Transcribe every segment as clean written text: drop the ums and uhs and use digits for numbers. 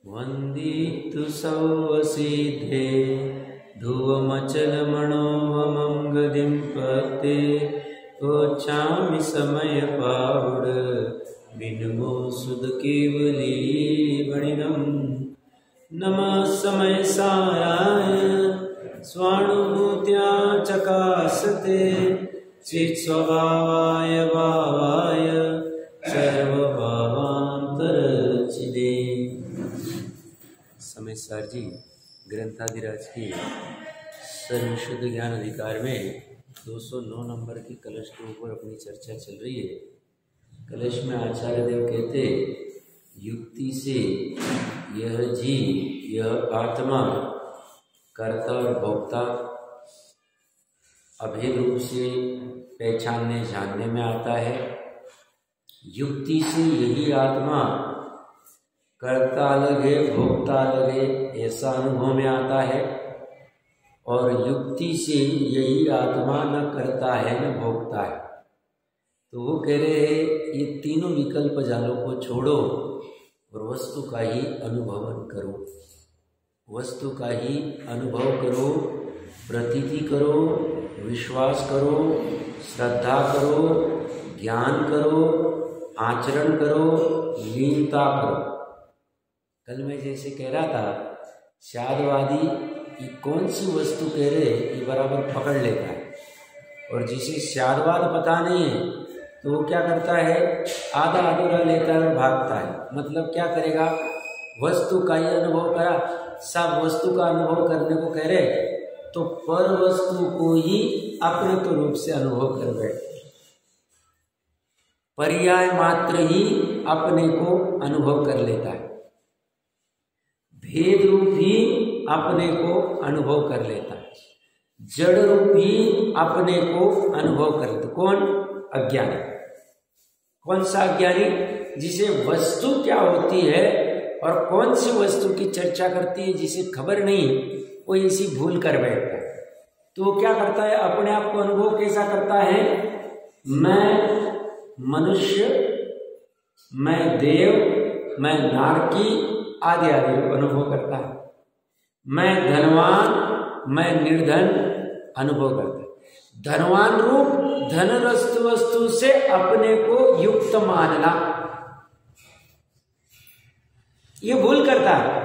वन्दितु सौवसिद्धे ध्रुवमचलमणोवमं गतिं पते कोच्चामि समयपावुड विनमो सुध केवली वणिनम नमः समय साराय स्वानुभूत्या चकासते चित् स्वभावाय भावाय सर्वभावान्तरचिदे। समय सार जी ग्रंथाधिराज की सर्वशुद्ध ज्ञान अधिकार में 209 नंबर की कलश के ऊपर अपनी चर्चा चल रही है। कलश में आचार्य देव कहते युक्ति से यह जीव, यह आत्मा कर्ता और भोक्ता अभेद रूप से पहचानने जानने में आता है। युक्ति से यही आत्मा कर्ता अलग है, भोक्ता अलग है, ऐसा अनुभव में आता है। और युक्ति से यही आत्मा न करता है न भोगता है। तो वो कह रहे हैं ये तीनों विकल्प जालों को छोड़ो और वस्तु का ही अनुभवन करो, वस्तु का ही अनुभव करो, प्रतीति करो, विश्वास करो, श्रद्धा करो, ज्ञान करो, आचरण करो, लीनता करो। कल मैं जैसे कह रहा था शादवादी ये कौन सी वस्तु कह रहे ये बराबर पकड़ लेता है, और जिसे शादवाद पता नहीं है तो वो क्या करता है आधा अधूरा लेता है और भागता है। मतलब क्या करेगा, वस्तु का ही अनुभव करा, सब वस्तु का अनुभव करने को कह रहे तो पर वस्तु को ही अपने तो रूप से अनुभव कर बैठे, पर्याय मात्र ही अपने को अनुभव कर लेता है, भेद रूप ही अपने को अनुभव कर लेता है, जड़ रूप ही अपने को अनुभव करता। कौन? अज्ञानी। कौन सा अज्ञानी? जिसे वस्तु क्या होती है और कौन सी वस्तु की चर्चा करती है जिसे खबर नहीं, वो इसी भूल कर बैठता है। तो वो क्या करता है, अपने आप को अनुभव कैसा करता है, मैं मनुष्य, मैं देव, मैं नारकी आदि आदि अनुभव करता है। मैं धनवान, मैं निर्धन अनुभव करता है। धनवान रूप धन वस्तु से अपने को युक्त मानना, ये भूल करता है।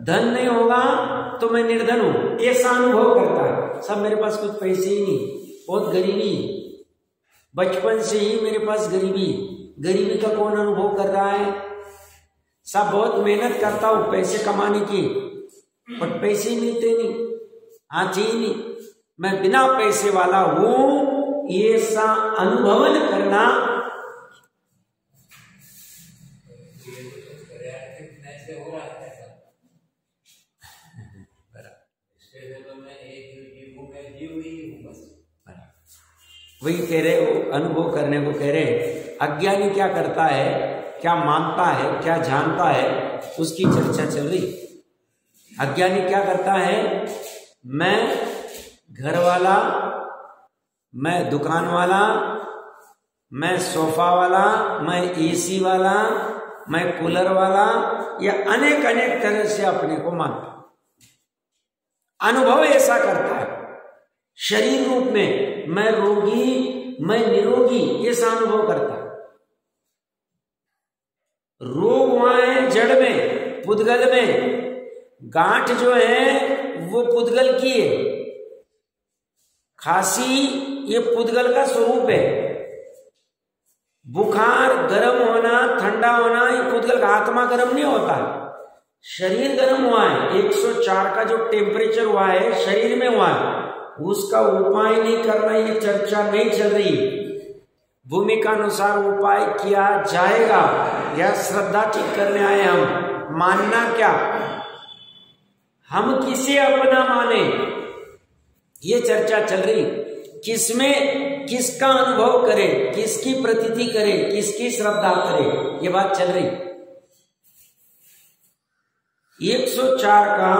धन नहीं होगा तो मैं निर्धन हूं, ऐसा अनुभव करता है। सब मेरे पास कुछ पैसे ही नहीं, बहुत गरीबी, बचपन से ही मेरे पास गरीबी। गरीबी का कौन अनुभव कर रहा है? सब बहुत मेहनत करता हूं पैसे कमाने की, पर पैसे मिलते नहीं, आते ही नहीं, मैं बिना पैसे वाला हूं, ये सा अनुभवन करना। वही कह रहे हो, अनुभव करने को कह रहे। अज्ञानी क्या करता है, क्या मानता है, क्या जानता है, उसकी चर्चा चल रही। अज्ञानी क्या करता है, मैं घर वाला, मैं दुकान वाला, मैं सोफा वाला, मैं एसी वाला, मैं कूलर वाला, या अनेक अनेक तरह से अपने को मानता। अनुभव ऐसा करता है शरीर रूप में, मैं रोगी, मैं निरोगी, ऐसा अनुभव करता है। रोग वहां है जड़ में, पुद्गल में, गांठ जो है वो पुद्गल की है, खांसी ये पुद्गल का स्वरूप है, बुखार, गर्म होना, ठंडा होना, ये पुद्गल का। आत्मा गर्म नहीं होता है, शरीर गर्म हुआ है। 104 का जो टेम्परेचर हुआ है शरीर में हुआ है, उसका उपाय नहीं करना, ये चर्चा नहीं चल रही। भूमिका अनुसार उपाय किया जाएगा, या श्रद्धा ठीक करने आए हम, मानना क्या, हम किसे अपना माने, ये चर्चा चल रही। किसमें किसका अनुभव करे, किसकी प्रतीति करे, किसकी श्रद्धा करे, ये बात चल रही। 104 का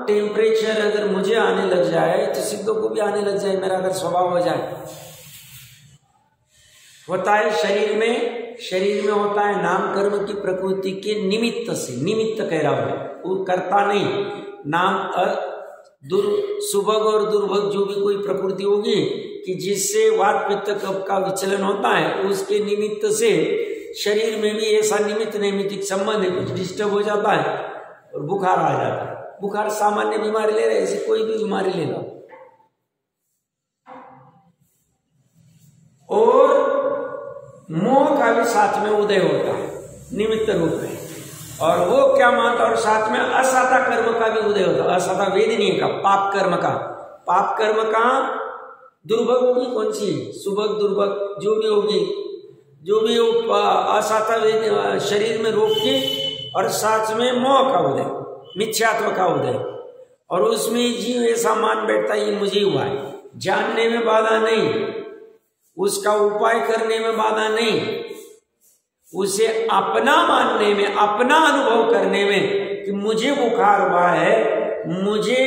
टेम्परेचर अगर मुझे आने लग जाए तो सिद्धों को भी आने लग जाए, मेरा अगर स्वभाव हो जाए। होता है शरीर में शरीर में होता है नाम कर्म की प्रकृति के निमित्त से, निमित्त कह रहा हूं, वो करता नहीं। नाम सुभग और दुर्भग जो भी कोई प्रकृति होगी कि जिससे वात पित्त कफ का विचलन होता है, उसके निमित्त से शरीर में भी ऐसा निमित्त नैमित्तिक संबंध है, कुछ डिस्टर्ब हो जाता है और बुखार आ जाता है। बुखार सामान्य बीमारी ले रहे, ऐसी कोई भी बीमारी ले लो। और मोह का भी साथ में उदय होता है निमित्त रूप में, और वो क्या मानता, और साथ में असाता कर्म का भी उदय होता है। असाता वेदनीय का, पाप कर्म का, पाप कर्म का दुर्भग होगी कौन सी, सुभग दुर्भग जो भी होगी, जो भी वो असाता शरीर में रोग की, और साथ में मोह का उदय, मिथ्यात्व का उदय, और उसमें जीव ऐसा मान बैठता है ये मुझे हुआ है। जानने में बाधा नहीं, उसका उपाय करने में बाधा नहीं, उसे अपना मानने में, अपना अनुभव करने में कि मुझे बुखार हुआ है, मुझे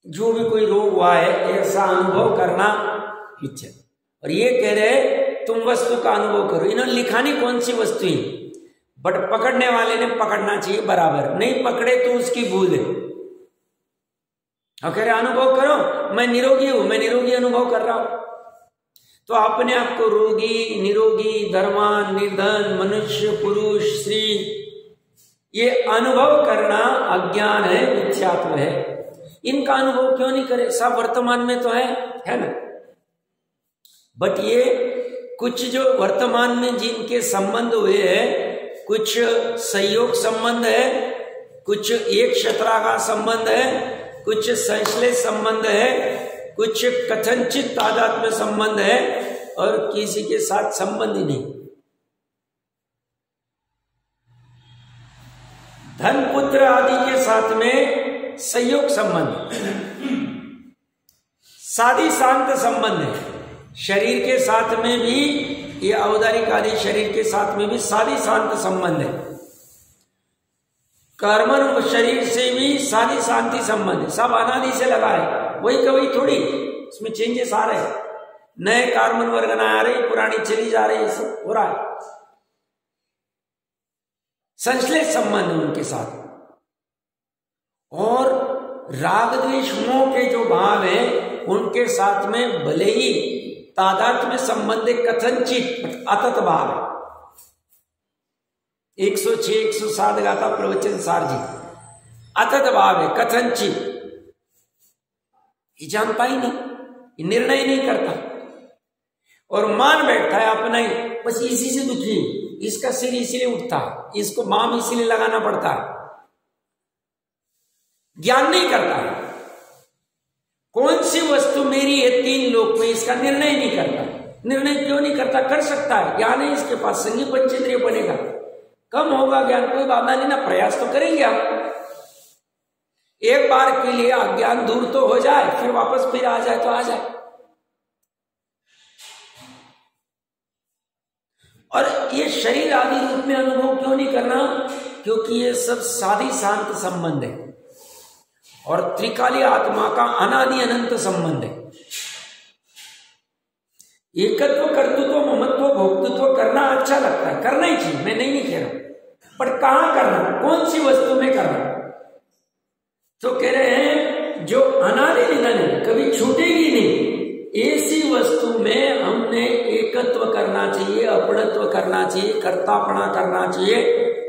जो भी कोई रोग हुआ है, ऐसा अनुभव करना इच्छा। और ये कह रहे तुम वस्तु का अनुभव करो। इन्होंने लिखा नहीं कौन सी वस्तु है, बट पकड़ने वाले ने पकड़ना चाहिए बराबर, नहीं पकड़े तो उसकी भूल है। और कह रहे अनुभव करो, मैं निरोगी हूं, मैं निरोगी अनुभव कर रहा हूं। तो अपने आप को रोगी, निरोगी, धर्मान, निर्धन, मनुष्य, पुरुष, स्त्री, ये अनुभव करना अज्ञान है, मिथ्यात्व है। इनका अनुभव क्यों नहीं करे, सब वर्तमान में तो है ना। बट ये कुछ जो वर्तमान में जिनके संबंध हुए हैं, कुछ संयोग संबंध है, कुछ एक शतरा संबंध है, कुछ संश्लेष संबंध है, कुछ कथनचित तादात्म्य संबंध है, और किसी के साथ संबंध ही नहीं। धन पुत्र आदि के साथ में संयोग संबंध, साधी शांत संबंध है। शरीर के साथ में भी, ये औदारिक आदि शरीर के साथ में भी साधी शांत संबंध है। कर्मण शरीर से भी साधी शांति संबंध है, सब अनादि से लगा है, वही का वही थोड़ी, इसमें चेंजेस आ रहे हैं, नए कार्बन वर्ग आ रहे, पुरानी चली जा रही, सब हो रहा है। संश्लेष संबंध है उनके साथ। और राग द्वेष मोह के जो भाव है उनके साथ में भले ही तादात्म्य संबंध कथनचित अतत भाव है। 106 107 गाथा प्रवचन सार जी, अतत भाव है, कथनचित, ये जानता ही नहीं, निर्णय नहीं करता और मान बैठता है अपना ही, बस इसी से दुखी, इसका सिर इसीलिए उठता है, इसको माम इसीलिए लगाना पड़ता है, ज्ञान नहीं करता है कौन सी वस्तु मेरी है तीन लोक में, इसका निर्णय नहीं करता। निर्णय क्यों नहीं करता, कर सकता है, ज्ञान है इसके पास, संगी पंचेंद्रिय बनेगा, कम होगा ज्ञान, कोई बाधा नहीं ना, प्रयास तो करेंगे आप। एक बार के लिए अज्ञान दूर तो हो जाए, फिर वापस फिर आ जाए तो आ जाए। और ये शरीर आदि रूप में अनुभव क्यों नहीं करना, क्योंकि ये सब साधी शांत संबंध है और त्रिकाली आत्मा का अनादि अनंत संबंध है। एकत्व, कर्तृत्व, ममत्व, भोक्तृत्व करना अच्छा लगता है, करना ही चाहिए, मैं नहीं कह रहा, पर कहां करना, कौन सी वस्तु में करना। तो कह रहे हैं जो अनादि निधन है, कभी छूटेगी नहीं, ऐसी वस्तु में हमने एकत्व करना चाहिए, अपनत्व करना चाहिए, कर्तापना करना चाहिए,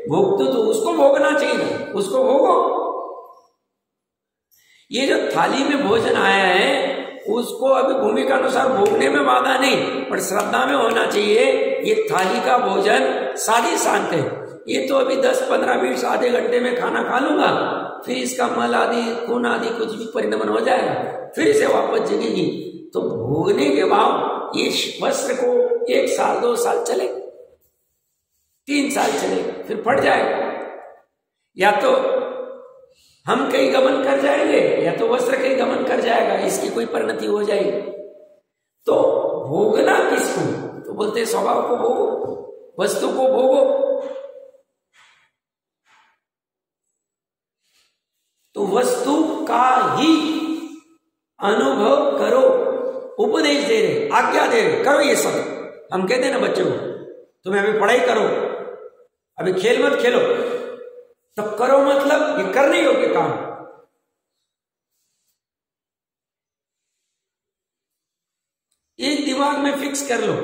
भोक्तृत्व उसको भोगना चाहिए, उसको भोगो। ये जो थाली में भोजन आया है उसको अभी भूमिका अनुसार भोगने में बाधा नहीं, पर श्रद्धा में होना चाहिए। ये थाली का भोजन साधी शांत है, ये तो अभी 10 15 20 आधे घंटे में खाना खा लूंगा, फिर इसका मल आदि खून आदि कुछ भी परिणमन हो जाएगा, फिर इसे वापस जगेगी। तो भोगने के भाव ये वस्त्र को 1 साल 2 साल चले, 3 साल चले, फिर फट जाएगा, या तो हम कहीं गमन कर जाएंगे या तो वस्त्र कहीं गमन कर जाएगा, इसकी कोई परिणति हो जाएगी। तो भोगना किसको, तो बोलते हैं स्वभाव को भोगो, वस्तु को भोगो। तो वस्तु का ही अनुभव करो, उपदेश दे रहे, आज्ञा दे रहे, करो ये सब, हम कहते हैं ना बच्चों को, तुम्हें अभी पढ़ाई करो, अभी खेल मत खेलो, तो करो मतलब ये करने योग्य काम। एक दिमाग में फिक्स कर लो,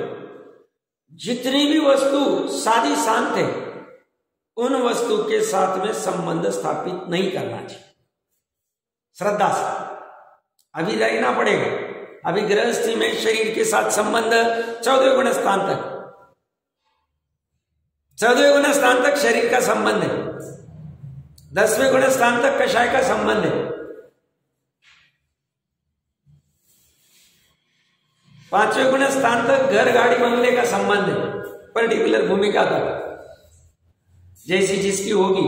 जितनी भी वस्तु सादी शांत है उन वस्तु के साथ में संबंध स्थापित नहीं करना चाहिए, श्रद्धा से। अभी रहना पड़ेगा, अभी गृहस्थी में शरीर के साथ संबंध 14वें गुण स्थान तक, 14वें गुण स्थान तक शरीर का संबंध है, 10वें गुण स्थान तक कषाय का संबंध है, 5वें गुण स्थान तक घर गाड़ी बंगले का संबंध है, पर्टिकुलर भूमिका तक जैसी जिसकी होगी।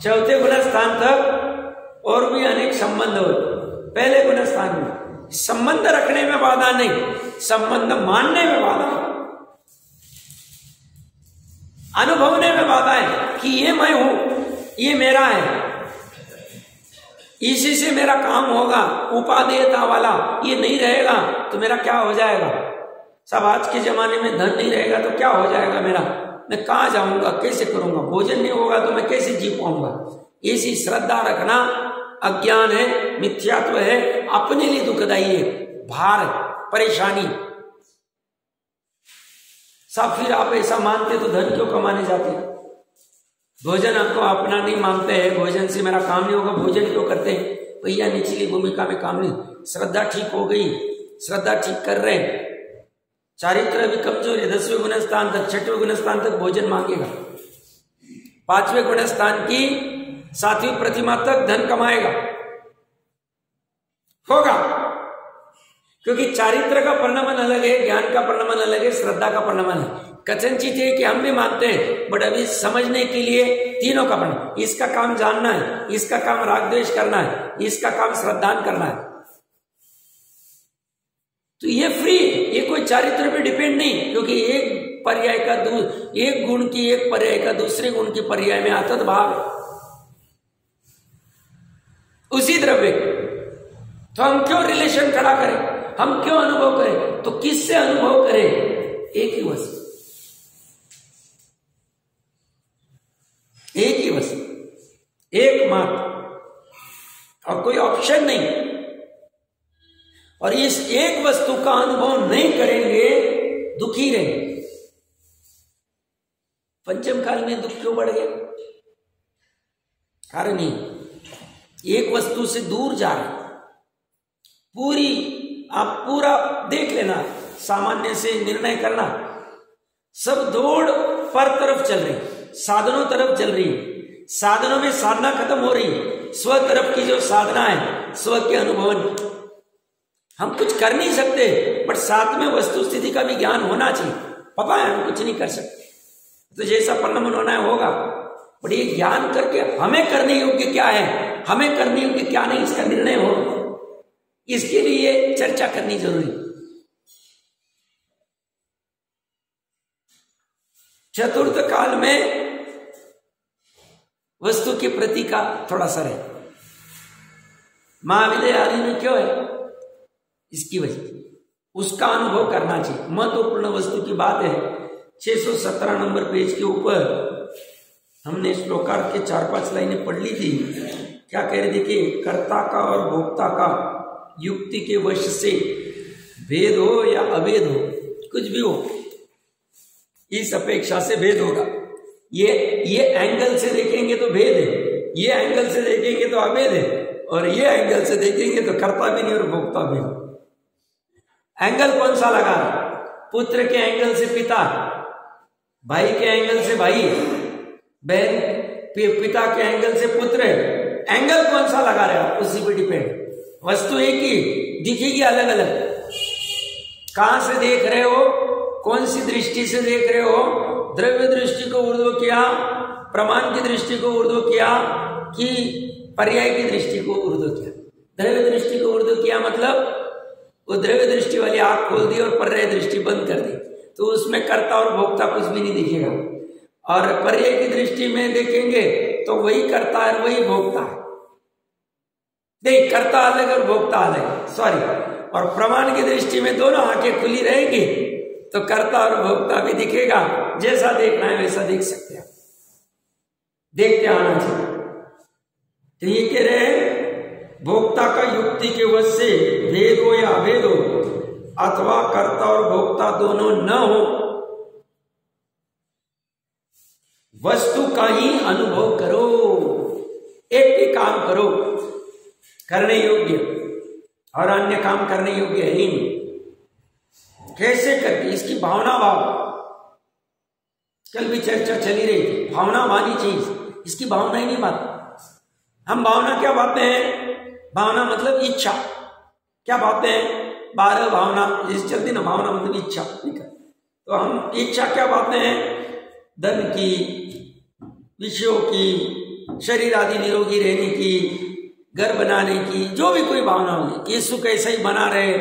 4थे गुण स्थान तक और भी अनेक संबंध हो। पहले गुण स्थान में संबंध रखने में बाधा नहीं, संबंध मानने में बाधा है, अनुभवने में बाधा है कि ये मैं हूं, ये मेरा है, इसी से मेरा काम होगा। उपादेयता वाला ये नहीं रहेगा तो मेरा क्या हो जाएगा। सब आज के जमाने में धन नहीं रहेगा तो क्या हो जाएगा मेरा, मैं कहां जाऊंगा, कैसे करूंगा, भोजन नहीं होगा तो मैं कैसे जी पाऊंगा। ऐसी श्रद्धा रखना अज्ञान है, मिथ्यात्व है, अपने लिए दुखदाई है, भार है, परेशानी। सब फिर आप ऐसा मानते तो धन क्यों कमाने जाते? भोजन आपको अपना नहीं मानते हैं, भोजन से मेरा काम नहीं होगा, भोजन क्यों करते हैं? भैया निचली भूमिका में काम नहीं। श्रद्धा ठीक हो गई, श्रद्धा ठीक कर रहे हैं, चारित्र अभी कमजोर है, 10वें गुण स्थान तक, 6वें गुण स्थान तक भोजन मांगेगा, 5वें गुण स्थान की 7वीं प्रतिमा तक धन कमाएगा, होगा। क्योंकि चारित्र का परिणमन अलग है, ज्ञान का परिणमन अलग है, श्रद्धा का परिणमन है। कथनचित है कि हम भी मानते हैं, बट अभी समझने के लिए तीनों का परिणमन। इसका काम जानना है, इसका काम राग द्वेष करना है, इसका काम श्रद्धान करना है। तो ये फ्री, ये कोई चारित्र पे डिपेंड नहीं, क्योंकि एक पर्याय का एक गुण की एक पर्याय का दूसरे गुण की पर्याय में आतत भाव है उसी द्रव्य। तो हम क्यों रिलेशन खड़ा करें, हम क्यों अनुभव करें? तो किससे अनुभव करें? एक ही वस्तु, एक ही वस्तु, एक मात्र, और कोई ऑप्शन नहीं। और इस एक वस्तु का अनुभव नहीं करेंगे, दुखी रहेंगे। पंचम काल में दुख क्यों बढ़ गया? कारण नहीं, एक वस्तु से दूर जा रहे। आप पूरा देख लेना, सामान्य से निर्णय करना, सब दौड़ पर तरफ चल रही, साधनों तरफ चल रही। साधनों में साधना खत्म हो रही, स्व तरफ की जो साधना है, स्व के अनुभवन। हम कुछ कर नहीं सकते, बट साथ में वस्तु स्थिति का भी ज्ञान होना चाहिए। पता है हम कुछ नहीं कर सकते, तो जैसा परिणमन होना है होगा, बट ये ज्ञान करके हमें करने योग्य क्या है, हमें करने योग्य क्या नहीं, इसका निर्णय हो। इसके लिए चर्चा करनी जरूरी। चतुर्थ काल में वस्तु के प्रति का थोड़ा सा है, महाविद्य आदि में क्यों है? इसकी वजह उसका अनुभव करना चाहिए। महत्वपूर्ण वस्तु की बात है। 617 नंबर पेज के ऊपर हमने श्लोकार्थ के 4-5 लाइनें पढ़ ली थी। क्या कह रहे थे कि कर्ता का और भोक्ता का युक्ति के वश से भेद हो या अभेद हो, कुछ भी हो, इस अपेक्षा से भेद होगा। ये एंगल से देखेंगे तो भेद है, ये एंगल से देखेंगे तो अभेद है, और ये एंगल से देखेंगे तो कर्ता भी नहीं और भोक्ता भी नहीं। एंगल कौन सा लगा? पुत्र के एंगल से पिता, भाई के एंगल से भाई, बहन पिता के एंगल से पुत्र। एंगल कौन सा लगा रहे हो, उसी पे डिपेंड। वस्तु एक ही दिखेगी, अलग अलग। कहां से देख रहे हो, कौन सी दृष्टि से देख रहे हो? द्रव्य दृष्टि को ऊर्ध्व किया, प्रमाण की दृष्टि को ऊर्ध्व किया, कि पर्याय की दृष्टि को ऊर्ध्व किया? द्रव्य दृष्टि को ऊर्ध्व किया मतलब वो द्रव्य दृष्टि वाली आंख खोल दी और पर्याय दृष्टि बंद कर दी, तो उसमें कर्ता और भोक्ता कुछ भी नहीं दिखेगा। और पर्याय की दृष्टि में देखेंगे तो वही कर्ता है, वही भोक्ता है। नहीं, कर्ता अलग और भोक्ता अलग, सॉरी। और प्रमाण की दृष्टि में दोनों आंखें खुली रहेंगी, तो कर्ता और भोक्ता भी दिखेगा, जैसा देखना है वैसा देख सकते हैं, देखते आना चाहिए। तो ये कह रहे हैं भोक्ता का युक्ति के वश से भेद हो या अभेद हो, अथवा कर्ता और भोक्ता दोनों न हो, वस्तु का ही अनुभव करो। एक ही काम करो करने योग्य, और अन्य काम करने योग्य है ही नहीं। कैसे करके इसकी भावना भाव, कल भी चर्चा चली रही थी, भावना वाली चीज, इसकी भावना ही नहीं बात। हम भावना क्या बातें हैं, भावना मतलब इच्छा, क्या बातें हैं, 12 भावना जिस चलती ना, भावना मतलब इच्छा। तो हम इच्छा क्या बातें हैं, धन की, विषयों की, शरीर आदि निरोगी रहने की, घर बनाने की, जो भी कोई भावना होगी, ये सुख ऐसा ही बना रहे,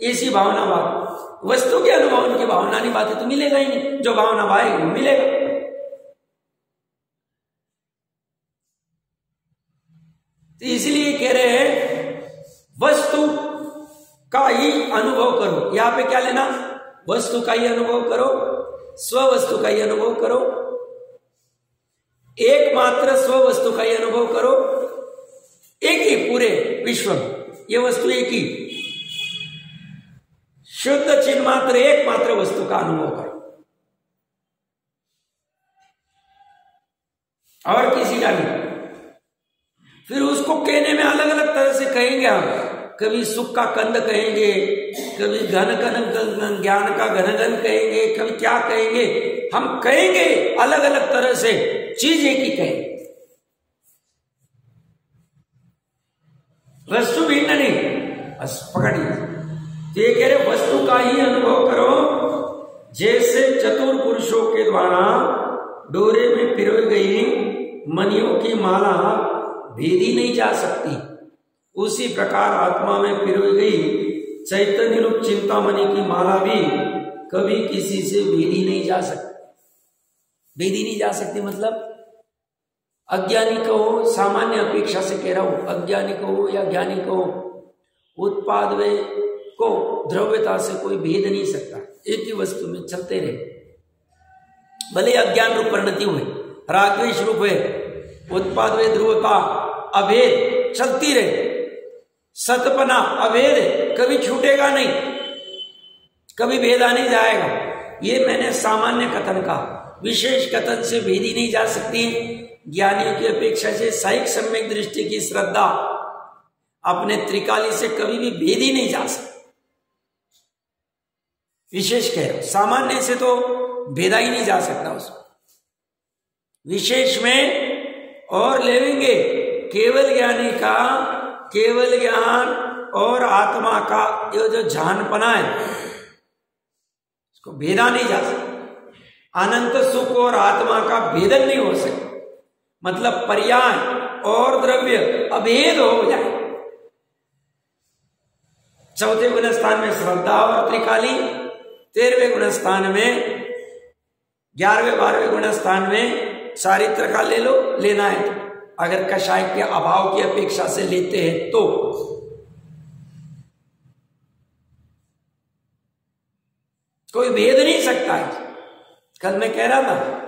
ऐसी भावना बात। वस्तु के अनुभव उनकी भावना नहीं बातें तो मिलेगा ही नहीं, जो भावना भाई वो मिलेगा। तो इसलिए कह रहे हैं वस्तु का ही अनुभव करो। यहां पे क्या लेना, वस्तु का ही अनुभव करो, स्व वस्तु का ही अनुभव करो, एकमात्र स्व वस्तु का ही अनुभव करो, एक ही पूरे विश्व में ये वस्तु एक ही, शुद्ध चिन्ह मात्र एकमात्र वस्तु का अनुभव करो, और किसी का नहीं। फिर उसको कहने में अलग अलग तरह से कहेंगे हम, कभी सुख का कंद कहेंगे, कभी घन ज्ञान का घन कहेंगे, कभी क्या कहेंगे, हम कहेंगे अलग अलग तरह से, चीज एक ही कहेंगे, वस्तु भिन्न नहीं। बस पकड़िए, ये कह रहे वस्तु का ही अनुभव करो, जैसे चतुर पुरुषों के द्वारा डोरे में पिरोई गई मणियों की माला भेदी नहीं जा सकती, उसी प्रकार आत्मा में पिरोई गई चैतन्य रूप चिंतामणि की माला भी कभी किसी से भेदी नहीं जा सकती। भेदी नहीं जा सकती मतलब अज्ञानी को हो, सामान्य अपेक्षा से कह रहा हूं, अज्ञानी को हो या ज्ञानी को हो, उत्पाद वे को द्रव्यता से कोई भेद नहीं सकता, एक ही वस्तु में चलते रहे, भले अज्ञान रूप परिणति हुए, रागद्वेष रूप है, उत्पाद वे ध्रुवता अभेद चलती रहे, सतपना अभेद है, कभी छूटेगा नहीं, कभी भेदा नहीं जाएगा। ये मैंने सामान्य कथन कहा, विशेष कथन से भेदी नहीं जा सकती। ज्ञानियों की अपेक्षा से साहिक सम्यक दृष्टि की श्रद्धा अपने त्रिकाली से कभी भी भेदी नहीं जा सकती। विशेष कह रहा हूं, सामान्य से तो भेदा ही नहीं जा सकता उसको, विशेष में और लेंगे केवल ज्ञानी का केवल ज्ञान और आत्मा का ये जो जानपना है इसको भेदा नहीं जा सकता। अनंत सुख और आत्मा का भेदन नहीं हो सकता, मतलब पर्याय और द्रव्य अभेद हो जाए। चौथे गुण स्थान में श्रद्धा और त्रिकाली, 13वें गुण स्थान में, 11वें 12वें गुण स्थान में चारित्र का ले लो, लेना है तो, अगर कषाय के अभाव की अपेक्षा से लेते हैं तो। कोई भेद नहीं सकता है। कल मैं कह रहा था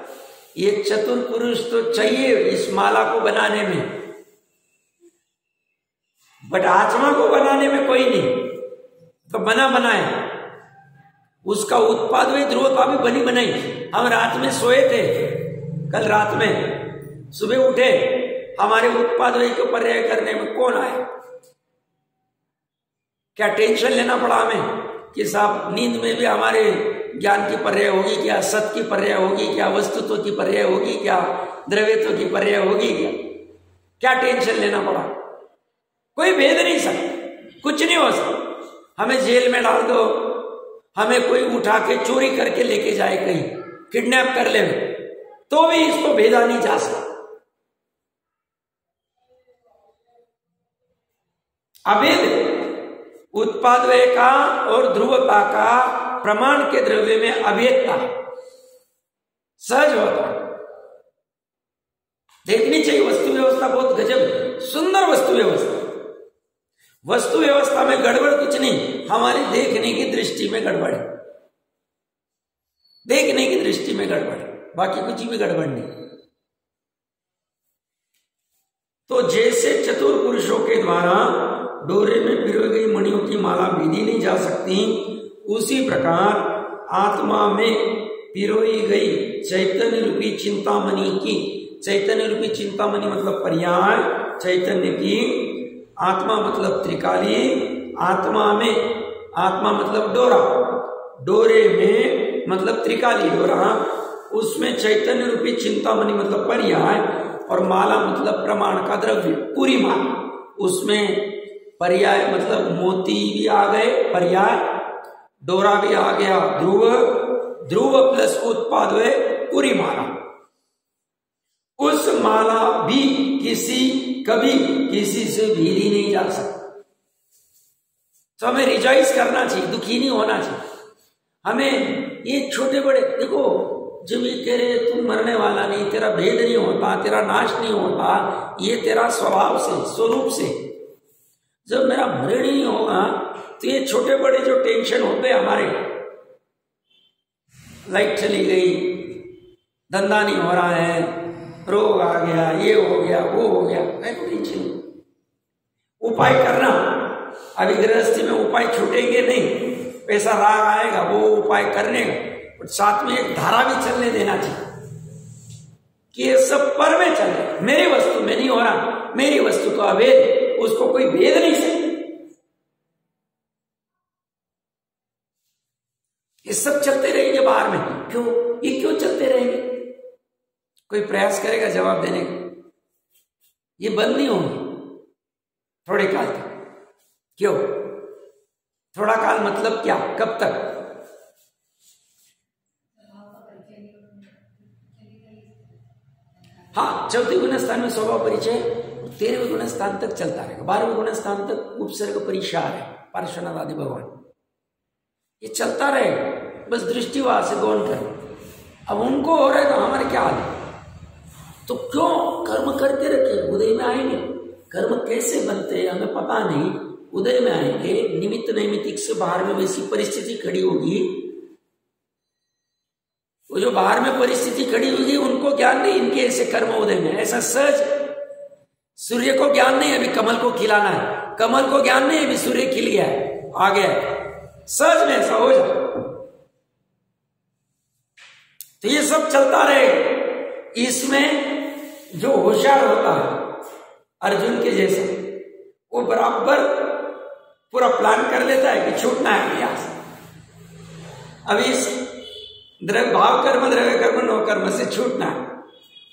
ये चतुर पुरुष तो चाहिए इस माला को बनाने में, बट आत्मा को बनाने में कोई नहीं, तो बना बनाए उसका उत्पाद हुई ध्रुवता भी बनी बनाई। हम रात में सोए थे, कल रात में सुबह उठे, हमारे उत्पाद को पर्याय करने में कौन आया? क्या टेंशन लेना पड़ा हमें कि साहब नींद में भी हमारे ज्ञान की पर्याय होगी क्या, सत की पर्याय होगी क्या, वस्तुत्व की पर्याय होगी क्या, द्रव्यत्व की पर्याय होगी क्या? क्या टेंशन लेना पड़ा? कोई भेद नहीं सकता, कुछ नहीं हो सकता। हमें जेल में डाल दो, हमें कोई उठा के चोरी करके लेके जाए कहीं, किडनैप कर ले, तो भी इसको भेदा नहीं जा सकता। अभेद उत्पादव्यय का और ध्रुवता का प्रमाण के द्रव्य में अभेदता सहज होता है। देखनी चाहिए वस्तु व्यवस्था, बहुत गजब सुंदर वस्तु व्यवस्था। वस्तु व्यवस्था में गड़बड़ कुछ नहीं, हमारी देखने की दृष्टि में गड़बड़ है। देखने की दृष्टि में गड़बड़, बाकी कुछ भी गड़बड़ नहीं। तो जैसे चतुर पुरुषों के द्वारा डोरे में पिरोई गई मणियों की माला विधि नहीं जा सकती, उसी प्रकार आत्मा में पिरोई गई चैतन्य रूपी चिंतामणि की, चैतन्य रूपी चिंतामणि मतलब पर्याय, चैतन्य की, आत्मा मतलब त्रिकाली, आत्मा में, आत्मा मतलब डोरा, डोरे में मतलब त्रिकाली डोरा, उसमें चैतन्य रूपी चिंतामणि मतलब पर्याय, और माला मतलब प्रमाण का द्रव्य, पूरी माला, उसमें पर्याय मतलब मोती भी आ गए, पर्याय, डोरा भी आ गया, ध्रुव, ध्रुव प्लस उत्पाद हुए पूरी माला। उस माला भी कभी किसी से भीली नहीं जा सकती। तो हमें रिजॉइस करना चाहिए, दुखी नहीं होना चाहिए। हमें ये छोटे बड़े, देखो जब ये कह रहे तू मरने वाला नहीं, तेरा भेद नहीं होता, तेरा नाश नहीं होता, ये तेरा स्वभाव से, स्वरूप से, जब मेरा मरण नहीं होगा तो ये छोटे बड़े जो टेंशन होते हैं हमारे, लाइट चली गई, धंधा नहीं हो रहा है, रोग आ गया, ये हो गया, वो हो गया, टेंशन, उपाय करना। अभी गृहस्थी में उपाय छूटेंगे नहीं, पैसा राग आएगा, वो उपाय करने का, और साथ में एक धारा भी चलने देना चाहिए कि ये सब पर में चले, मेरी वस्तु में नहीं हो रहा, मेरी वस्तु तो अभेद, उसको कोई भेद नहीं सकता। ये सब चलते रहेंगे बाहर में, क्यों, ये क्यों चलते रहेंगे? कोई प्रयास करेगा जवाब देने का? ये बंद नहीं होंगे थोड़े काल तक। क्यों थोड़ा काल मतलब क्या, कब तक? हाँ, चौथे गुण स्थान में स्वभाव परिचय, 13वें गुण स्थान तक चलता रहेगा, 12वें गुण स्थान तक उपसर्ग परिचार है, पार्श्वनाथ आदि भगवान, ये चलता रहेगा, बस दृष्टि वहां से गौन कर। अब उनको हो रहा है तो हमारे क्या हाल? तो क्यों कर्म करते रखे, उदय में आएंगे। कर्म कैसे बनते हैं हमें पता नहीं, उदय में आएंगे, निमित्त नैमित्तिक से बाहर में वैसी परिस्थिति खड़ी होगी, वो जो बाहर में परिस्थिति खड़ी होगी उनको ज्ञान नहीं इनके ऐसे कर्म उदय में, ऐसा सहज। सूर्य को ज्ञान नहीं अभी कमल को खिलाना है, कमल को ज्ञान नहीं अभी सूर्य खिल गया है, आ गया है, सहज में ऐसा हो जाए। तो ये सब चलता रहे। इसमें जो होशियार होता है अर्जुन के जैसे, वो बराबर पूरा प्लान कर लेता है कि छूटना है यहां से, अभी इस भाव कर्म द्रव्य कर्म नो कर्म से छूटना है,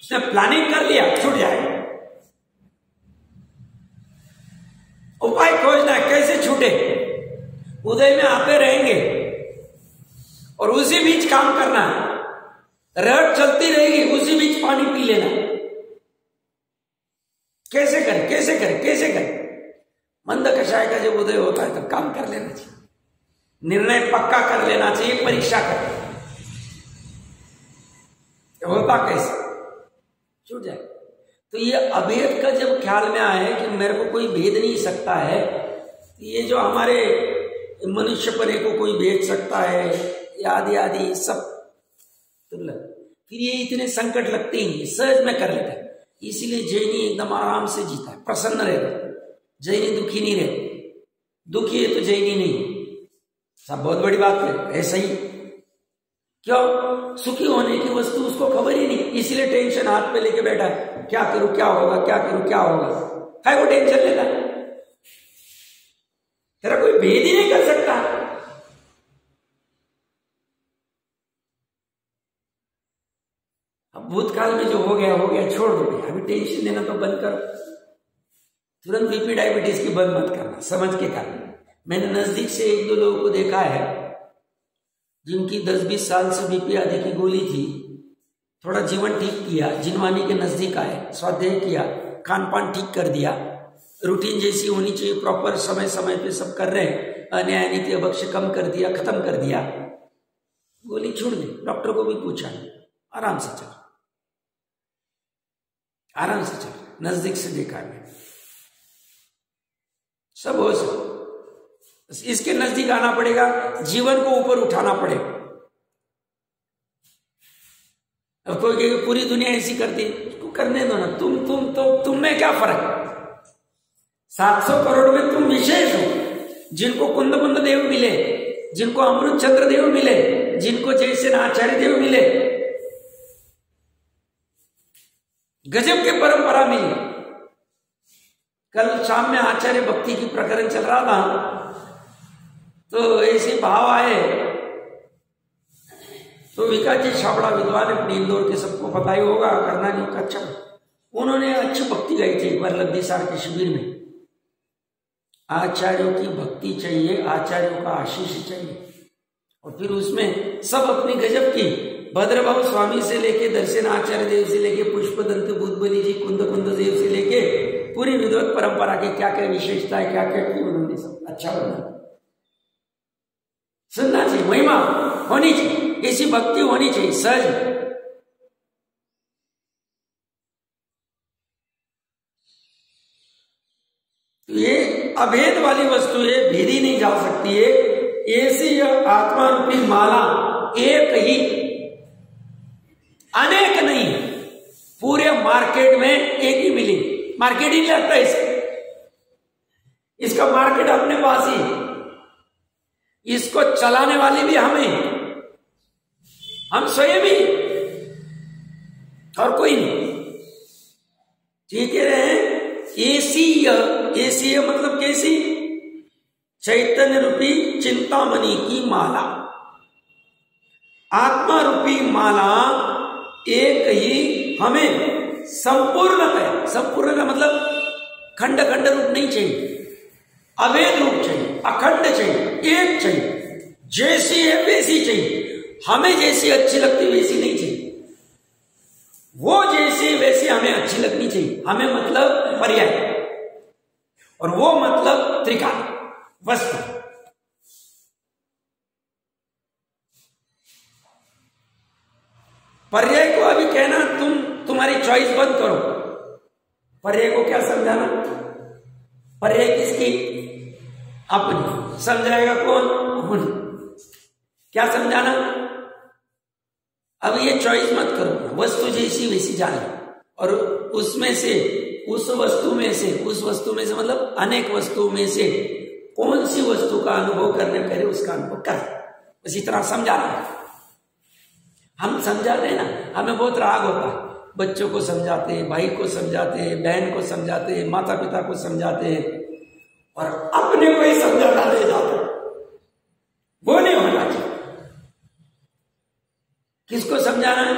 उसने प्लानिंग कर लिया, छूट जाएगा। उपाय खोजना है कैसे छूटे, उदय में आते रहेंगे और उसी बीच काम करना है, रट चलती रहेगी, उसी बीच पानी पी लेना। कैसे करें कैसे करें कैसे करें? मंद कषाय का जब उदय होता है तब काम कर लेना चाहिए, निर्णय पक्का कर लेना चाहिए, परीक्षा कर। होता कैसे, छूट जाए। तो ये अभेद का जब ख्याल में आए कि मेरे को कोई भेद नहीं सकता है, ये जो हमारे मनुष्य पने को कोई भेद सकता है, आदि आदि सब दुर्लभ, फिर ये इतने संकट लगते ही सहज में कर लेता है। इसीलिए जैनी एकदम आराम से जीता है, प्रसन्न रहता, जैनी दुखी नहीं रहते। दुखी है तो जैनी नहीं, सब बहुत बड़ी बात है, ऐसा ही। क्यों? सुखी होने की वस्तु उसको खबर ही नहीं, इसलिए टेंशन हाथ पे लेके बैठा है, क्या करूं क्या होगा, क्या करूं क्या होगा, है वो टेंशन लेता है। तेरा कोई भेद ही नहीं कर सकता। अब भूतकाल में जो हो गया छोड़ दो, अभी टेंशन लेना तो बंद करो, तुरंत बीपी डायबिटीज की बंद मत करना, समझ के करना। मैंने नजदीक से 1-2 लोगों को देखा है जिनकी 10-20 साल से बीपी आदि की गोली थी, थोड़ा जीवन ठीक किया, जिनवानी के नजदीक आए, स्वाध्याय किया, खान पान ठीक कर दिया, रूटीन जैसी होनी चाहिए प्रॉपर समय समय पे सब कर रहे हैं, अन्याय नीति अभक्ष्य कम कर दिया, खत्म कर दिया, गोली छूट गई। डॉक्टर को भी पूछा, आराम से चल, आराम से चल, नजदीक से देखा है, सब हो सकता। इसके नजदीक आना पड़ेगा, जीवन को ऊपर उठाना पड़ेगा। अब कोई कहेगा पूरी दुनिया ऐसी करती है, उसको करने दो ना। तुम में क्या फर्क? 700 करोड़ में तुम विशेष हो। जिनको कुंद कुंद देव मिले, जिनको अमृत चंद्र देव मिले, जिनको जैसे आचार्य देव मिले, गजब के परंपरा मिली। कल शाम में आचार्य भक्ति की प्रकरण चल रहा था, तो ऐसे भाव आए तो विकास जी छाबड़ा विद्वान अपने इंदौर के, सबको पता ही होगा, करना नहीं का अच्छा, उन्होंने अच्छी भक्ति गाई थी एक बार लद्दीसार के शिविर में। आचार्यों की भक्ति चाहिए, आचार्यों का आशीष चाहिए। और फिर उसमें सब अपनी गजब की, भद्रभाव स्वामी से लेके दर्शन आचार्य देव से लेके पुष्पदंत बुद्धबली जी, कुंद कुंद देव से लेके पूरी विद्वत परंपरा की क्या क्या विशेषता है, क्या क्या की, उन्होंने सब अच्छा बना। सुनना चाहिए, महिमा होनी चाहिए, ऐसी भक्ति होनी चाहिए सहज। ये अभेद वाली वस्तु है, भेदी नहीं जा सकती है। ऐसी यह आत्मा रूपी माला एक ही, अनेक नहीं, पूरे मार्केट में एक ही मिली। मार्केट ही नहीं लगता इसका मार्केट अपने पास ही, इसको चलाने वाले भी हमें, हम स्वयं ही, और कोई नहीं। ठीक है, ऐसी मतलब कैसी? चैतन्य रूपी चिंतामणि की माला, आत्मा रूपी माला एक ही हमें संपूर्णता मतलब खंड खंड रूप नहीं चाहिए, अभेद रूप चाहिए, अखंड चाहिए, एक चाहिए, जैसी है वैसी चाहिए। हमें जैसी अच्छी लगती वैसी नहीं चाहिए, वो जैसी वैसी हमें अच्छी लगनी चाहिए। हमें मतलब पर्याय, और वो मतलब त्रिकाल वस्तु। पर्याय को अभी कहना तुम्हारी चॉइस बंद करो। पर्याय को क्या समझाना? पर्याय किसकी? अपनी। समझाएगा कौन? अपनी। क्या समझाना? अब ये चॉइस मत करो, वस्तु जैसी वैसी जान लो, और उसमें से, उस वस्तु में से मतलब अनेक वस्तुओं में से कौन सी वस्तु का अनुभव करने पहले उसका अनुभव कर। इसी तरह समझाना है। हम समझाते हैं ना, हमें बहुत राग होता है, बच्चों को समझाते हैं, भाई को समझाते हैं, बहन को समझाते हैं, माता पिता को समझाते हैं, और अपने को ही समझाना ले जाते हैं। वो नहीं होना चाहिए। किसको समझाना है?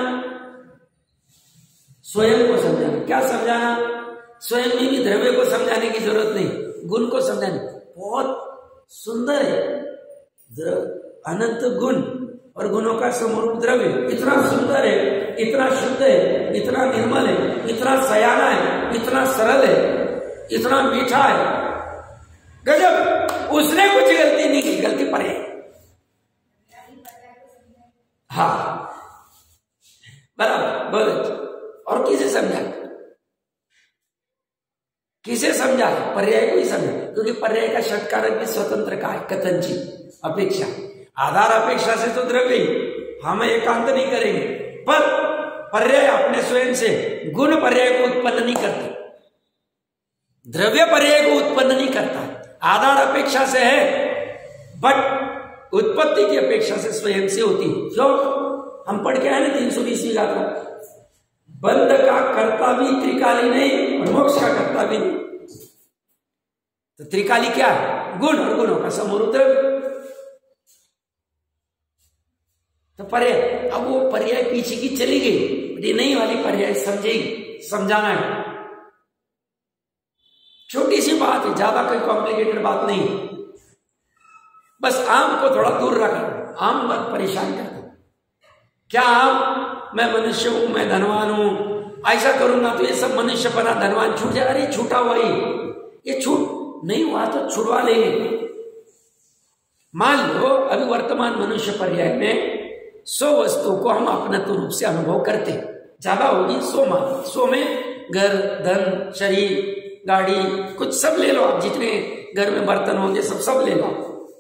स्वयं को समझाना। क्या समझाना? स्वयं भी द्रव्य को समझाने की जरूरत नहीं, गुण को समझाने। बहुत सुंदर है अनंत गुण और गुणों का समरूप द्रव्य, इतना सुंदर है, इतना शुद्ध है, इतना निर्मल है, इतना सयाना है, इतना सरल है, इतना मीठा है, गजब। उसने कुछ गलती नहीं की, गलती पर है। हाँ बराबर, बहुत। और किसे समझा? किसे समझा? पर्याय को ही समझा, क्योंकि पर्याय का षटकारक भी स्वतंत्र का है, कथनचित अपेक्षा। आधार अपेक्षा से तो द्रव्य हम एकांत नहीं करेंगे, पर पर्याय अपने स्वयं से गुण पर्याय को उत्पन्न नहीं करते, द्रव्य पर्याय को उत्पन्न नहीं करता। आधार अपेक्षा से है, बट उत्पत्ति की अपेक्षा से स्वयं से होती। क्यों? हम पढ़ के आए ना 320वीं गाथा, बंध का कर्ता भी त्रिकाली नहीं और मोक्ष का कर्ता भी नहीं। तो त्रिकाली क्या है? गुण, और गुणों का समरूप द्रव्य। तो पर्याय, अब वो पर्याय पीछे की चली गई, नहीं वाली पर्याय समझेगी, समझाना है। छोटी सी बात है, ज्यादा कोई कॉम्प्लिकेटेड बात नहीं। बस आम को थोड़ा दूर रखना, आम बहुत परेशान करता। क्या आम, मैं मनुष्य हूं, मैं धनवान हूं, ऐसा करूंगा तो ये सब मनुष्य बना धनवान छूट जाए। अरे छूटा हुआ ही, ये छूट नहीं हुआ तो छुड़वा लेंगे। मान लो अभी वर्तमान मनुष्य पर्याय में 100 वस्तुओं को हम अपनत्व रूप से अनुभव करते, ज्यादा होगी 100 मान। 100 में घर, धन, शरीर, गाड़ी, कुछ सब ले लो आप, जितने घर में बर्तन होंगे सब ले लो,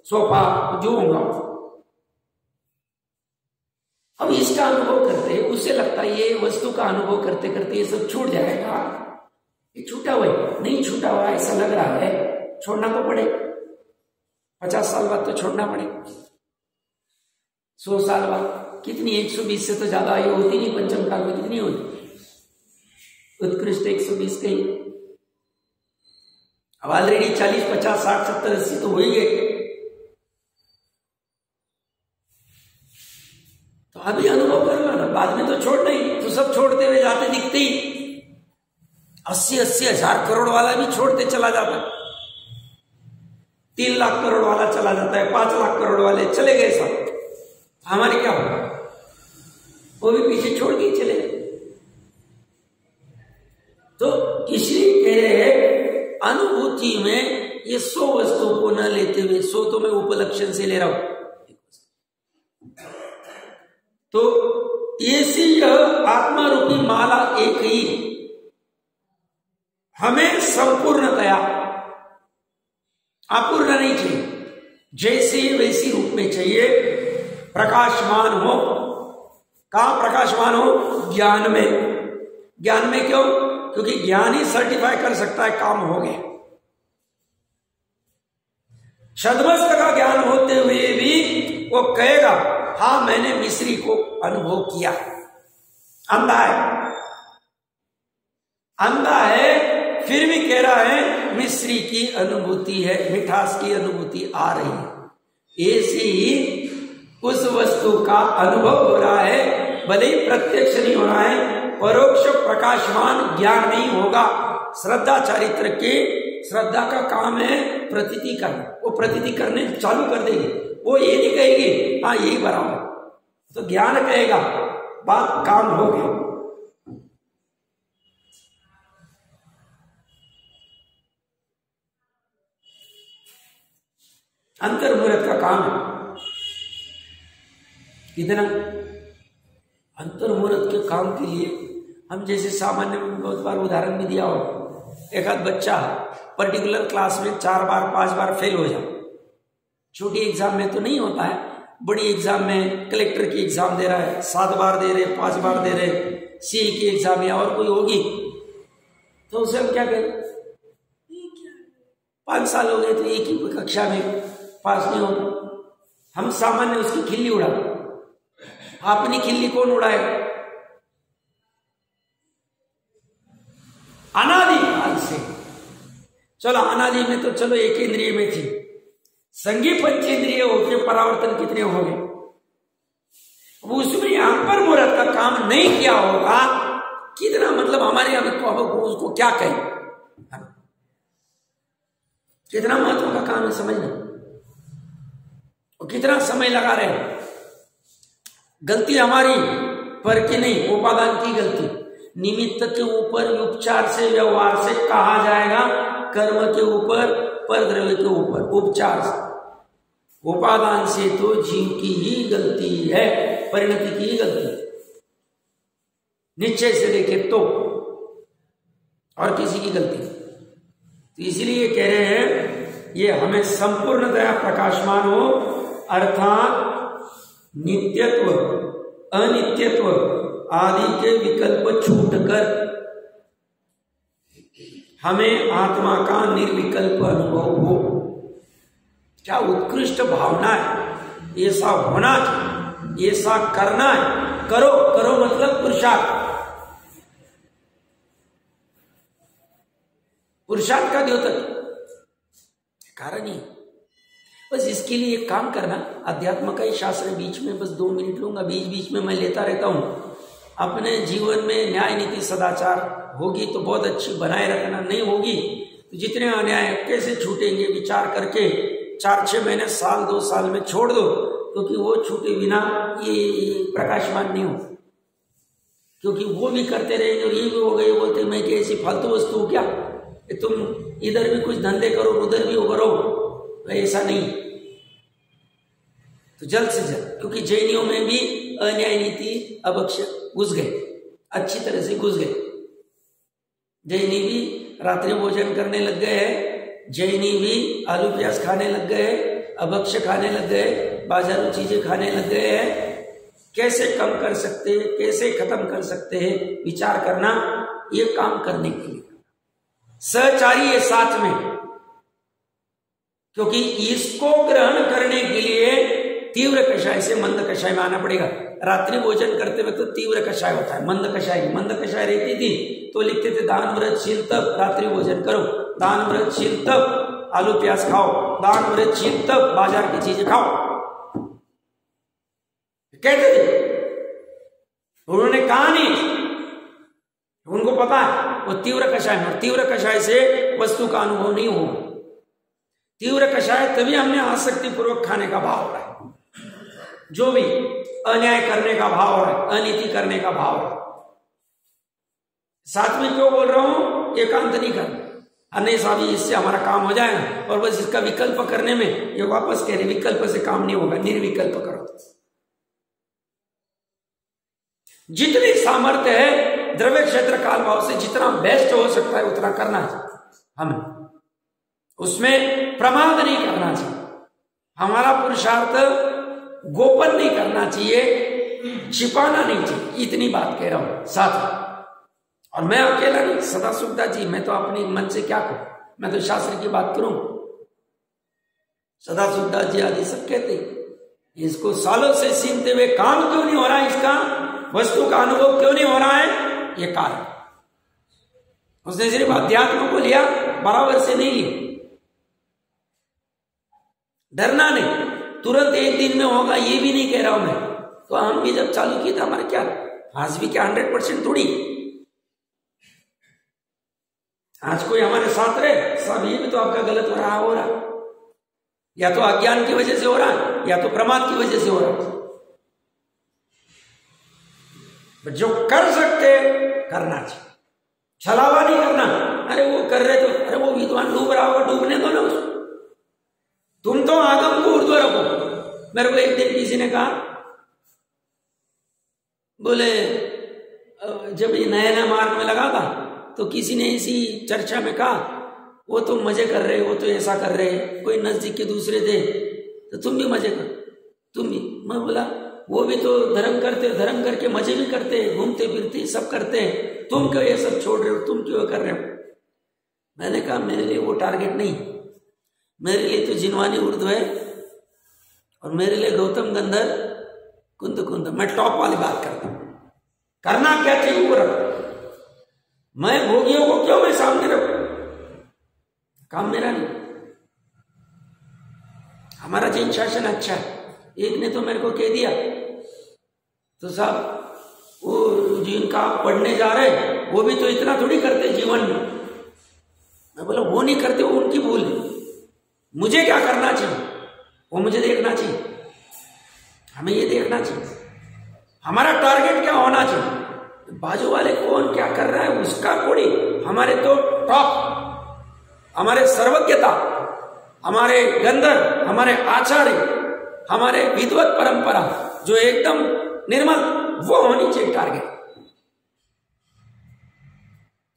सोफा जो होगा। अब इसका अनुभव करते उसे लगता है ये वस्तु का अनुभव करते करते ये सब छूट जाएगा, ये छूटा हुआ नहीं छूटा हुआ ऐसा लग रहा है, छोड़ना तो पड़े, 50 साल बाद तो छोड़ना पड़े, 100 साल बाद कितनी 120 से तो ज्यादा आयु होती नहीं, पंचम काल में कितनी होती, उत्कृष्ट 120 कहीं, अब ऑलरेडी 40, 50, 60, 70, 80 तो हो ही गए। तो अभी अनुभव करो ना, बाद में तो छोड़ना ही, तो सब छोड़ते हुए जाते दिखते ही, 80-80 हजार करोड़ वाला भी छोड़ते चला जाता, 3 लाख करोड़ वाला चला जाता है, 5 लाख करोड़ वाले चले गए सब, हमारे क्या होगा, वो भी पीछे छोड़ के चले गए। तो इसलिए कह रहे हैं अनुभूति में ये 100 वस्तुओं को न लेते हुए, 100 तो मैं उपलक्षण से ले रहा हूं, तो ऐसी यह आत्मा रूपी माला एक ही हमें संपूर्णतया, अपूर्ण नहीं चाहिए, जैसे वैसी रूप में चाहिए, प्रकाशमान हो। कहां प्रकाशमान हो? ज्ञान में। ज्ञान में क्यों? क्योंकि ज्ञान ही सर्टिफाई कर सकता है काम हो गए। छद्मस्त का ज्ञान होते हुए भी वो कहेगा हाँ मैंने मिश्री को अनुभव किया। अंधा है, अंधा है, फिर भी कह रहा है मिश्री की अनुभूति है, मिठास की अनुभूति आ रही है। ऐसे ही उस वस्तु का अनुभव हो रहा है, भले ही प्रत्यक्ष नहीं हो रहा है, परोक्ष प्रकाशमान ज्ञान नहीं होगा। श्रद्धा चारित्र के, श्रद्धा का काम है प्रतीति करना, वो प्रतीति करने चालू कर देगी, वो ये नहीं कहेगी हाँ यही बराबर, तो ज्ञान कहेगा बात काम हो गया। अंतर्मुहूर्त का काम है कितना? अंतर्मुहूर्त के काम के लिए हम जैसे सामान्य बहुत बार उदाहरण भी दिया हो, एक आध बच्चा पर्टिकुलर क्लास में 4 बार 5 बार फेल हो जाए, छोटी एग्जाम में तो नहीं होता है, बड़ी एग्जाम में कलेक्टर की एग्जाम दे रहा है, 7 बार दे रहे, 5 बार दे रहे, सीए की एग्जाम या और कोई होगी, तो उसे हम क्या करें? 5 साल हो गए तो एक ही कक्षा में पास नहीं होगा, हम सामान्य उसकी खिल्ली उड़ा। अपनी खिल्ली कौन उड़ाए? अनादि काल से। चलो अनादि में तो चलो एक इंद्रिय में थी, संगी पंचेंद्रिय होके परावर्तन कितने हो गए, उसमें यहां पर मुहूर्त का काम नहीं किया होगा, कितना मतलब हमारे यहां उसको क्या कहें, कितना महत्व का काम है समझना, और कितना समय लगा रहे हैं। गलती हमारी पर की नहीं, उपादान की गलती। निमित्त के ऊपर उपचार से, व्यवहार से कहा जाएगा, कर्म के ऊपर, परद्रव्य के ऊपर, उपचार से, उपादान से तो जीव की ही गलती है, परिणति की ही गलती, निश्चय से देखे तो, और किसी की गलती। तो इसलिए कह रहे हैं ये हमें संपूर्णतया प्रकाशमान हो, अर्थात नित्यत्व अनित्यत्व आदि के विकल्प छूटकर हमें आत्मा का निर्विकल्प अनुभव हो। क्या उत्कृष्ट भावना है, ऐसा होना चाहिए, ऐसा करना है। करो करो मतलब पुरुषार्थ, पुरुषार्थ का द्योतक कारण ही। बस इसके लिए एक काम करना, अध्यात्म का ही शास्त्र बीच में बस 2 मिनट लूंगा, बीच बीच में मैं लेता रहता हूं। अपने जीवन में न्याय नीति सदाचार होगी तो बहुत अच्छी बनाए रखना, नहीं होगी तो जितने अन्याय कैसे छूटेंगे विचार करके 4-6 महीने, साल 2 साल में छोड़ दो, क्योंकि वो छूटे बिना ये प्रकाशमान नहीं हो, क्योंकि वो भी करते रहेंगे और ये भी हो गए, बोलते मैं कि ऐसी फालतू वस्तु हो क्या, तुम इधर भी कुछ धंधे करो उधर भी करो, तो ऐसा नहीं। तो जल्द से जल्द, क्योंकि जैनियों में भी अन्याय नीति अवक्ष घुस गए, अच्छी तरह से घुस गए। जैनी भी रात्रि भोजन करने लग गए हैं, जैनी भी आलू प्याज खाने लग गए, अभक्ष खाने लग गए, बाजारू चीजें खाने लग गए हैं। कैसे कम कर सकते हैं, कैसे खत्म कर सकते हैं, विचार करना, ये काम करने के लिए सहचारी है साथ में, क्योंकि इसको ग्रहण करने के लिए तीव्र कषाय से मंद कषाय में आना पड़ेगा। रात्रि भोजन करते वक्त तो तीव्र कषाय होता है, मंद कषाय रहती थी तो लिखते थे दान व्रतशील तब रात्रि भोजन करो, दान व्रतशील तब आलू प्याज खाओ, दान व्रतशील तब बाजार की चीजें खाओ, कहते थे। उन्होंने कहा नहीं, उनको पता है वो तीव्र कषाय में, तीव्र कषाय से वस्तु का अनुभव नहीं होगा। तीव्र कषाय तभी हमने आसक्ति पूर्वक खाने का भाव हो रहा है, जो भी अन्याय करने का भाव हो रहा है, अनीति करने का भाव हो रहा है। साथ में क्यों बोल रहा हूं, एकांत नहीं करना, अन्य साहब इससे हमारा काम हो जाएगा, और बस इसका विकल्प करने में ये वापस कह रहे विकल्प से काम नहीं होगा, निर्विकल्प करो। जितनी सामर्थ्य है द्रव्य क्षेत्र काल भाव से जितना बेस्ट हो सकता है उतना करना चाहिए, हमें उसमें प्रमाद नहीं करना चाहिए, हमारा पुरुषार्थ गोपन नहीं करना चाहिए, छिपाना नहीं चाहिए, इतनी बात कह रहा हूं साथ। और मैं अकेला नहीं, सदा सुखदास जी, मैं तो अपने मन से क्या कहूं, मैं तो शास्त्र की बात करूं। सदा सुखदास जी आदि सब कहते इसको सालों से सीखते हुए काम क्यों नहीं हो रहा है, इसका वस्तु का अनुभव क्यों नहीं हो रहा है, ये कारण। उसने सिर्फ अध्यात्म को लिया, बराबर से नहीं लिया। डरना नहीं, तुरंत एक दिन में होगा ये भी नहीं कह रहा हूं मैं। तो हम भी जब चालू किए थे हमारे क्या आज भी क्या 100% थोड़ी, आज कोई हमारे साथ रहे सब ये भी तो आपका गलत हो रहा है, या तो अज्ञान की वजह से हो रहा है या तो प्रमाद की वजह से हो रहा है। जो कर सकते करना चाहिए, छलावा नहीं करना। अरे वो कर रहे तो अरे वो विद्वान डूब रहा होगा, डूबने दो ना उसको, तुम तो आगम को ऊर्ध्व रखो। मेरे को एक दिन किसी ने कहा, बोले जब ये नया नया मार्ग में लगा था तो किसी ने इसी चर्चा में कहा वो तो मजे कर रहे, वो तो ऐसा कर रहे, कोई नजदीक के दूसरे थे तो तुम भी मजे करो, तुम भी। मैं बोला वो भी तो धर्म करते, धर्म करके मजे भी करते, घूमते फिरते सब करते हैं, तुम क्यों ये सब छोड़ रहे हो, तुम क्यों कर रहे हो। मैंने कहा मेरे लिए वो टारगेट नहीं, मेरे लिए तो जिनवानी ऊर्ध्व है और मेरे लिए गौतम गंधर कुंद कुंद। मैं टॉप वाली बात करता हूं, करना क्या चाहिए वो रखो। मैं भोगियों को क्यों मैं सामने रखूं, काम मेरा नहीं। हमारा जैन शासन अच्छा है। एक ने तो मेरे को कह दिया, तो साहब वो जिनका आप पढ़ने जा रहे हैं वो भी तो इतना थोड़ी करते जीवन में। मैं बोला वो नहीं करते, वो उनकी भूल है, मुझे क्या करना चाहिए वो मुझे देखना चाहिए, हमें ये देखना चाहिए हमारा टारगेट क्या होना चाहिए। बाजू वाले कौन क्या कर रहा है उसका थोड़ी, हमारे तो टॉप, हमारे सर्वज्ञता, हमारे गंधर्व, हमारे आचार्य, हमारे विद्वत परंपरा जो एकदम निर्मल, वो होनी चाहिए टारगेट।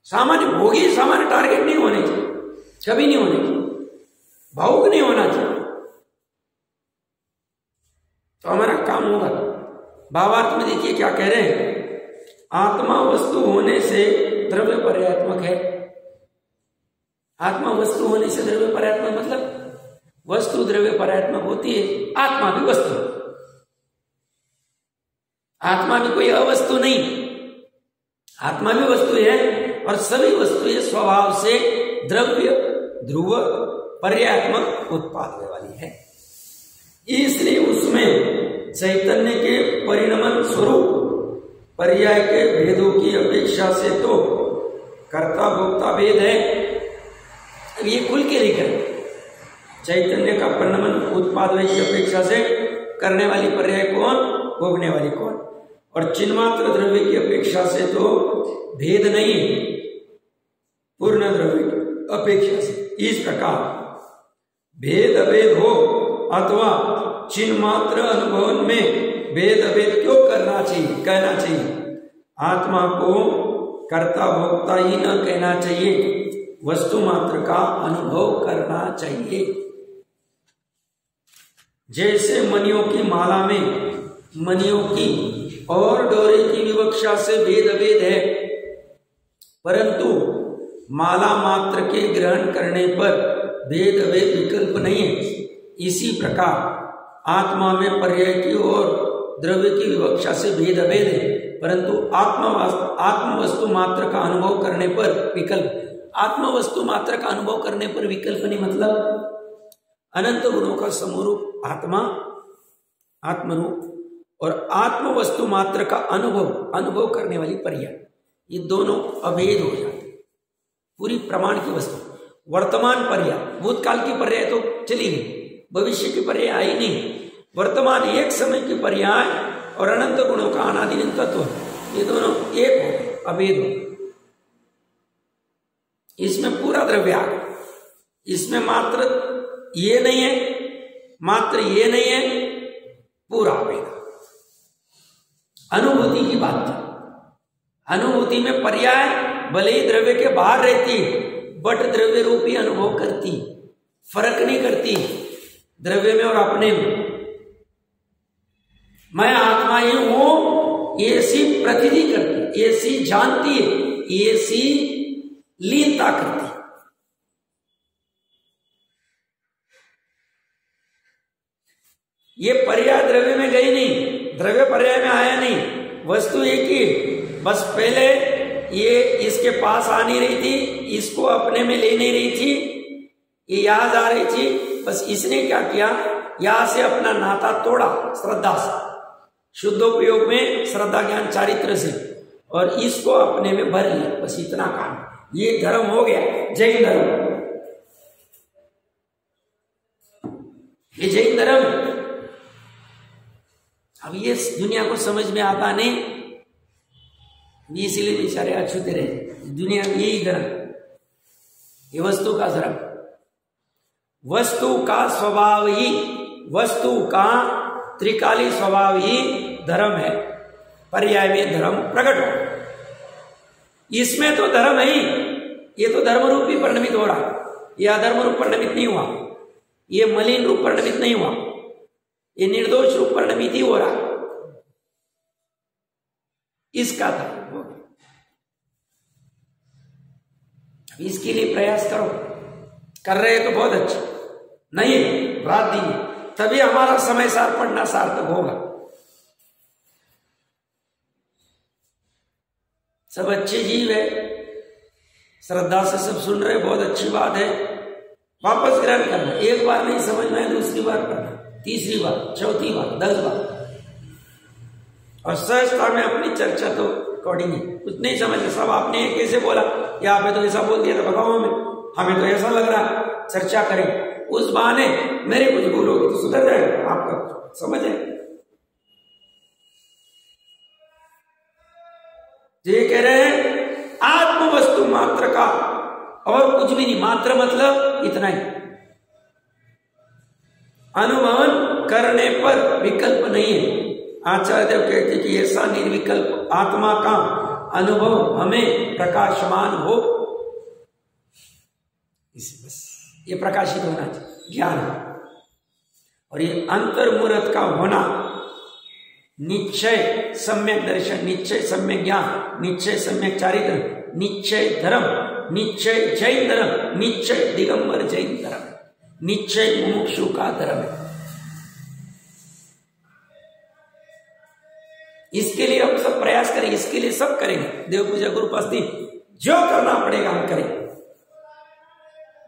सामान्य भोगी सामान्य टारगेट नहीं होने चाहिए, कभी नहीं होने चाहिए, भावुक नहीं होना चाहिए, तो हमारा काम होगा। भावार्थ में देखिए क्या कह रहे हैं, आत्मा वस्तु होने से द्रव्य पर्यात्मक है। आत्मा वस्तु होने से द्रव्य पर्यात्मक मतलब वस्तु द्रव्य पर्यात्मक होती है, आत्मा भी वस्तु, आत्मा भी कोई अवस्तु नहीं, आत्मा भी वस्तु है और सभी वस्तुएं स्वभाव से द्रव्य ध्रुव पर्यात्मक उत्पाद वाली है। इसलिए उसमें चैतन्य के परिणमन स्वरूप पर्याय के भेदों की अपेक्षा से तो कर्ता भोक्ता भेद है। अब ये खुल के लिखा है, चैतन्य का परिणमन उत्पाद की अपेक्षा से करने वाली पर्याय कौन, भोगने वाली कौन, और चिन्मात्र द्रव्य की अपेक्षा से तो भेद नहीं, पूर्ण द्रव्य की अपेक्षा से। इस प्रकार भेद अभेद हो अथवा चिन्मात्र अनुभव में भेद अभेद क्यों करना चाहिए, कहना चाहिए। आत्मा को कर्ता भोक्ता ही न कहना चाहिए, वस्तु मात्र का अनुभव करना चाहिए। जैसे मणियों की माला में मणियों की और डोरे की विवक्षा से भेद अभेद है, परंतु माला मात्र के ग्रहण करने पर भेद अभेद विकल्प नहीं है। इसी प्रकार आत्मा में पर्याय की और द्रव्य की विवक्षा से भेद अभेद है, परंतु आत्म वस्तु मात्र का अनुभव करने पर विकल्प। आत्म वस्तु मात्र का अनुभव करने पर विकल्प नहीं, मतलब अनंत गुणों का समूह आत्मा, आत्मरूप और आत्म वस्तु मात्र का अनुभव करने वाली पर्याय, ये दोनों अभेद हो जाते। पूरी प्रमाण की वस्तु वर्तमान पर्याय, भूतकाल की पर्याय तो चली गई, भविष्य की पर्याय आई नहीं, वर्तमान एक समय की पर्याय और अनंत गुणों का अनादिन तत्व, ये दोनों एक हो गए, अभेद हो गए। इसमें पूरा द्रव्य आ गया, इसमें मात्र ये नहीं है, मात्र ये नहीं है, पूरा अभेद। अनुभूति की बात थी, अनुभूति में पर्याय भले ही द्रव्य के बाहर रहती, बट द्रव्य रूपी अनुभव करती, फर्क नहीं करती द्रव्य में और अपने में। मैं आत्मा ही हूं ऐसी प्रतीति करती, ऐसी जानती है, ऐसी लीनता करती। ये पर्याय द्रव्य में गई नहीं, द्रव्य पर्याय में आया नहीं, वस्तु एक ही, बस पहले ये इसके पास आ नहीं रही थी, इसको अपने में ले नहीं रही थी, ये यहां जा रही थी, बस इसने क्या किया, यहां से अपना नाता तोड़ा श्रद्धा से, शुद्धोपयोग में श्रद्धा ज्ञान चारित्र से, और इसको अपने में भर लिया, बस इतना काम। ये धर्म हो गया जैन धर्म, ये जैन धर्म। अब ये दुनिया को समझ में आता नहीं, इसलिए बेचारे अछूते रहे। दुनिया में यही धर्म, ये वस्तु का धर्म, वस्तु का स्वभाव ही, वस्तु का त्रिकाली स्वभाव ही धर्म है। पर्याय में धर्म प्रकट हो, इसमें तो धर्म है ही, ये तो धर्म रूप ही परिणमित हो रहा, ये अधर्म रूप परिणमित नहीं हुआ, ये मलिन रूप परिणमित नहीं हुआ, ये निर्दोष रूप परिणमित ही हो रहा, इसका धर्म। इसके लिए प्रयास करो, कर रहे हैं तो बहुत अच्छा, नहीं रात दिन, तभी हमारा समय सार पढ़ना सार्थक होगा। सब अच्छे जीव है, श्रद्धा से सब सुन रहे, बहुत अच्छी बात है, वापस ग्रहण करना, एक बार नहीं समझना है, दूसरी बार पढ़ना, तीसरी बार, चौथी बार, 10 बार, और सहजता में अपनी चर्चा तो अकॉर्डिंग कुछ नहीं समझते, सब आपने कैसे बोला, यहाँ पे तो ऐसा बोल दिया था, बताओ हमें तो ऐसा लग रहा, चर्चा करें, उस बहाने मेरे कुछ भूल होगी तो सुधर जाएगा, आपका समझ है। ये कह रहे हैं आत्म वस्तु मात्र का, और कुछ भी नहीं, मात्र मतलब इतना ही, अनुभवन करने पर विकल्प नहीं है। आचार्य देव कहते कि ऐसा निर्विकल्प आत्मा का अनुभव हमें प्रकाशमान हो, इसे बस ये प्रकाशित होना चाहिए ज्ञान, और ये अंतर्मुहूर्त का होना, निश्चय सम्यक दर्शन, निश्चय सम्यक ज्ञान, निश्चय सम्यक चारित्र, निश्चय धर्म, निश्चय जैन धर्म, निश्चय दिगंबर जैन धर्म, निश्चय मुमुक्षु का धर्म है। इसके लिए हम सब प्रयास करें, इसके लिए सब करेंगे, देव पूजा गुरु उपस्थित, जो करना पड़ेगा हम करेंगे,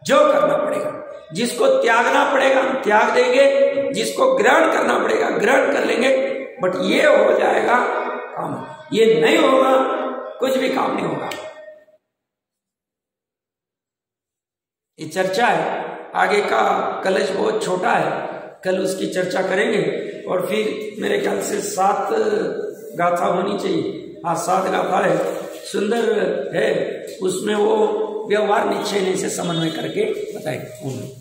जो करना पड़ेगा, जिसको त्यागना पड़ेगा हम त्याग देंगे, जिसको ग्रहण करना पड़ेगा ग्रहण कर लेंगे, बट ये हो जाएगा काम, ये नहीं होगा कुछ भी काम नहीं होगा। ये चर्चा है, आगे का कलश बहुत छोटा है, कल उसकी चर्चा करेंगे, और फिर मेरे ख्याल से 7 गाथा होनी चाहिए, हाँ 7 गाथा है, सुंदर है, उसमें वो व्यवहार निश्चय से समन्वय करके बताएंगे।